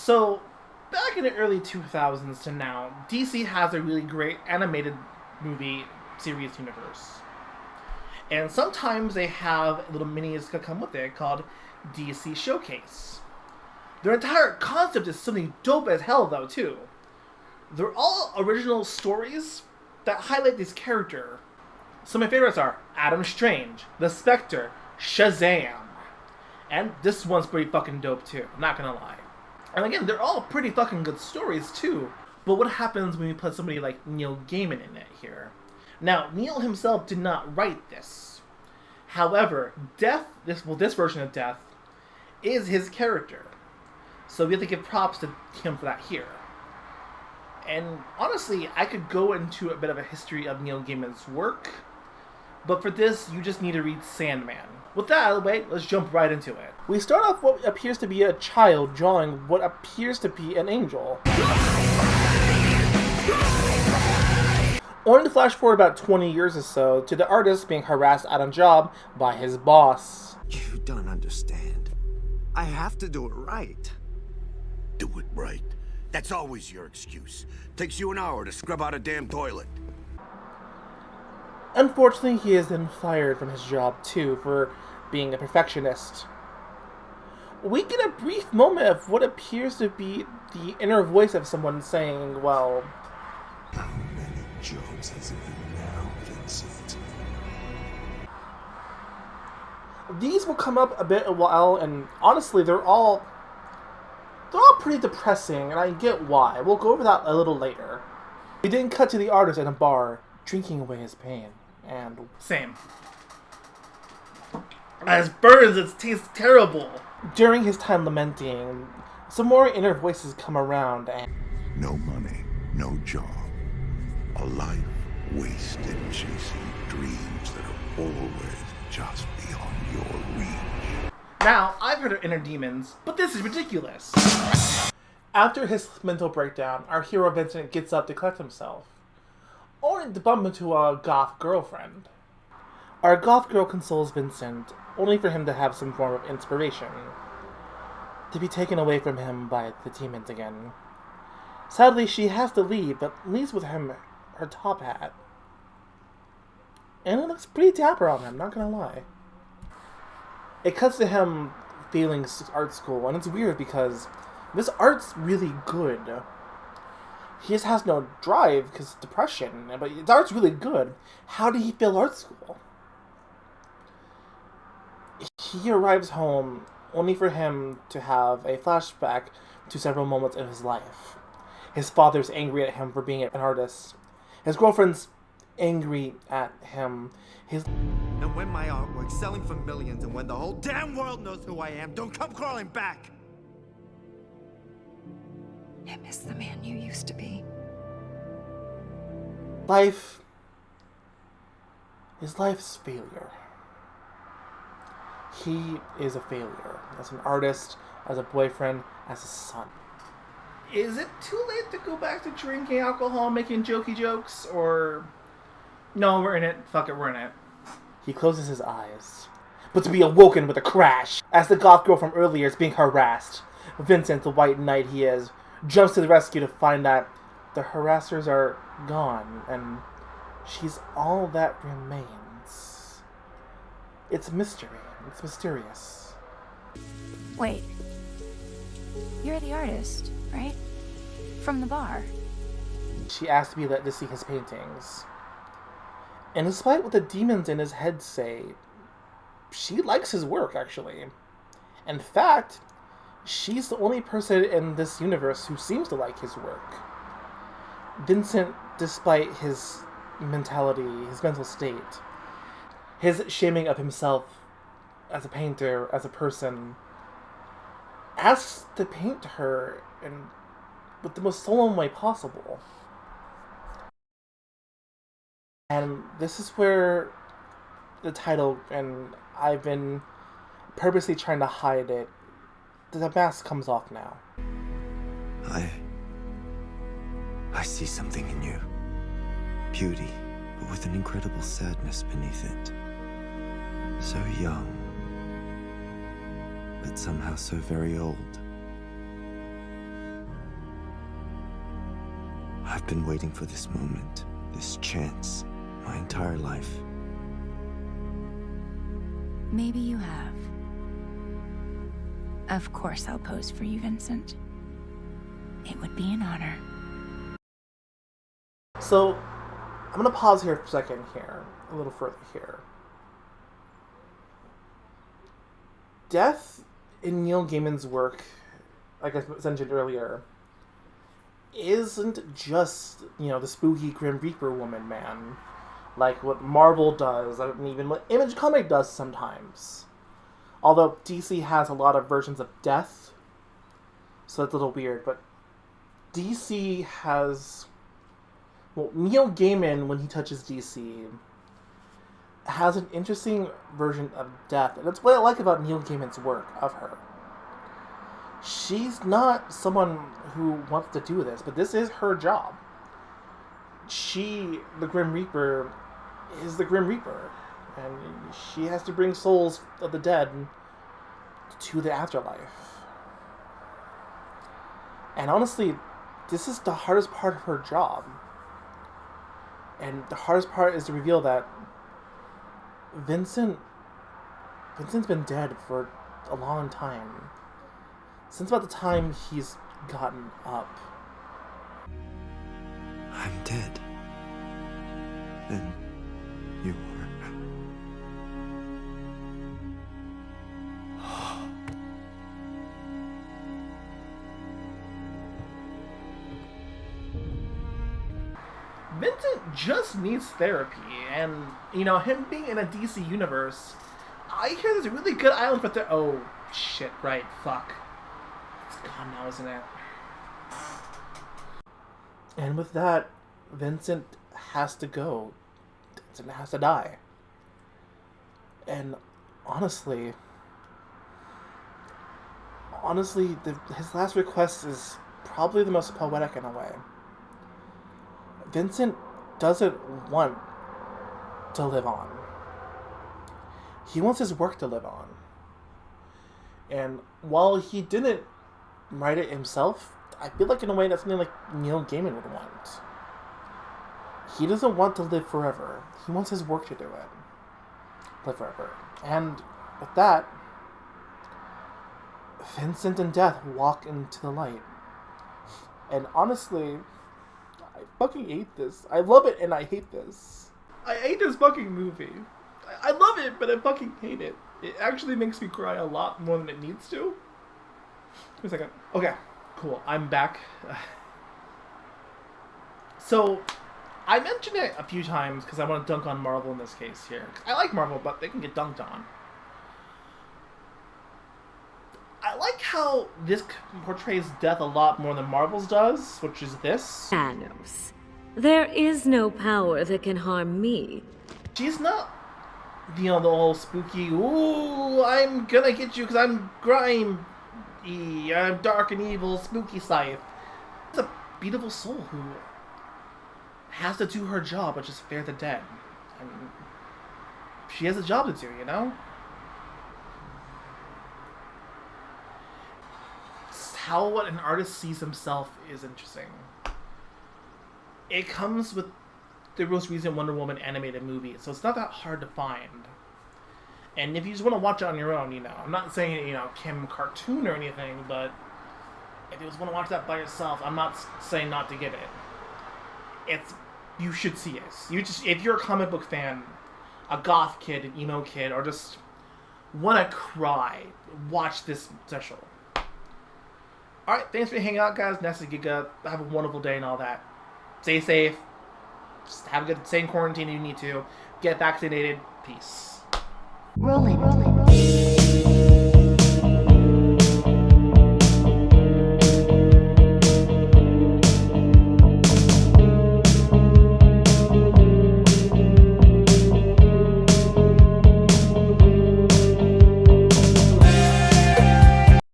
So, back in the early 2000s to now, DC has a really great animated movie series universe. And sometimes they have little minis that come with it called DC Showcase. Their entire concept is something dope as hell, though, too. They're all original stories that highlight this character. Some of my favorites are Adam Strange, The Spectre, Shazam. And this one's pretty fucking dope, too. I'm not gonna lie. And again, they're all pretty fucking good stories, too. But what happens when we put somebody like Neil Gaiman in it here? Now, Neil himself did not write this. However, this version of Death is his character. So we have to give props to him for that here. And honestly, I could go into a bit of a history of Neil Gaiman's work, but for this, you just need to read Sandman. With that out of the way, let's jump right into it. We start off what appears to be a child drawing what appears to be an angel. Only to flash forward about 20 years or so to the artist being harassed at a job by his boss. You don't understand. I have to do it right. Do it right. That's always your excuse. Takes you an hour to scrub out a damn toilet. Unfortunately, he is then fired from his job too for being a perfectionist. We get a brief moment of what appears to be the inner voice of someone saying, well, how many jobs has it been now, Vincent? These will come up a while, and honestly, they're all pretty depressing, and I get why. We'll go over that a little later. We then cut to the artist in a bar, drinking away his pain, and same. As burns, it tastes terrible. During his time lamenting, some more inner voices come around, and No money, no job. A life wasted chasing dreams that are always just beyond your reach. Now, I've heard of inner demons, but this is ridiculous. After his mental breakdown, our hero Vincent gets up to collect himself, only to bump into a goth girlfriend. Our goth girl consoles Vincent, only for him to have some form of inspiration, to be taken away from him by the demons again. Sadly, she has to leave, but leaves with him her top hat. And it looks pretty dapper on him, not gonna lie. It cuts to him failing art school, and it's weird because this art's really good. He just has no drive because depression, but his art's really good. How did he fail art school? He arrives home only for him to have a flashback to several moments in his life. His father's angry at him for being an artist. His girlfriend's angry at him. And when my artwork's selling for millions and when the whole damn world knows who I am, don't come crawling back! I miss the man you used to be. His life's failure. He is a failure. As an artist, as a boyfriend, as a son. Is it too late to go back to drinking alcohol, making jokey jokes, or... No, we're in it. Fuck it, we're in it. He closes his eyes, but to be awoken with a crash, as the goth girl from earlier is being harassed. Vincent, the white knight he is, jumps to the rescue to find that the harassers are gone, and she's all that remains. It's mystery. It's mysterious. Wait. You're the artist, right? From the bar. She asks to be let to see his paintings. And despite what the demons in his head say, she likes his work, actually. In fact, she's the only person in this universe who seems to like his work. Vincent, despite his mentality, his mental state, his shaming of himself as a painter, as a person, asks to paint her in with the most solemn way possible. And this is where the title, and I've been purposely trying to hide it, the mask comes off now. I see something in you. Beauty, but with an incredible sadness beneath it. So young, but somehow so very old. I've been waiting for this moment, this chance, my entire life. Maybe you have. Of course I'll pose for you, Vincent. It would be an honor. So, I'm going to pause here for a second here, a little further here. Death in Neil Gaiman's work, like I mentioned earlier, isn't just, the spooky Grim Reaper woman, man. Like what Marvel does, and even what Image Comic does sometimes. Although DC has a lot of versions of death, so that's a little weird, but DC has... Well, Neil Gaiman, when he touches DC, has an interesting version of death. And that's what I like about Neil Gaiman's work of her. She's not someone who wants to do this, but this is her job. She, the Grim Reaper, is the Grim Reaper. And she has to bring souls of the dead to the afterlife. And honestly, this is the hardest part of her job. And the hardest part is to reveal that Vincent's been dead for a long time. Since about the time he's gotten up. I'm dead. And you are. Vincent just needs therapy, and, him being in a DC universe, I hear there's a really good island for therapy. Oh, shit, right, fuck. It's gone now, isn't it? And with that, Vincent has to go. Vincent has to die. And honestly, his last request is probably the most poetic in a way. Vincent doesn't want to live on. He wants his work to live on. And while he didn't write it himself, I feel like in a way that's something like Neil Gaiman would want. He doesn't want to live forever. He wants his work to do it. Live forever. And with that, Vincent and Death walk into the light. And honestly, I fucking hate this. I love it and I hate this. I hate this fucking movie. I love it, but I fucking hate it. It actually makes me cry a lot more than it needs to. Wait a second. Okay, cool. I'm back. So, I mentioned it a few times because I want to dunk on Marvel in this case here. I like Marvel, but they can get dunked on. I like how this portrays death a lot more than Marvel's does, which is this. Thanos. There is no power that can harm me. She's not, the whole spooky, ooh, I'm gonna get you because I'm grime-y, I'm dark and evil, spooky scythe. It's a beautiful soul who has to do her job, which is spare the dead. I mean, she has a job to do, How what an artist sees himself is interesting. It comes with the most recent Wonder Woman animated movie, so it's not that hard to find. And if you just want to watch it on your own, I'm not saying, Kim cartoon or anything, but if you just want to watch that by yourself, I'm not saying not to get it. You should see it. If you're a comic book fan, a goth kid, an emo kid, or just want to cry, watch this special. Alright, thanks for hanging out, guys. Next Giga. Have a wonderful day and all that. Stay safe. Just have a good, stay in quarantine if you need to. Get vaccinated. Peace. Rolling.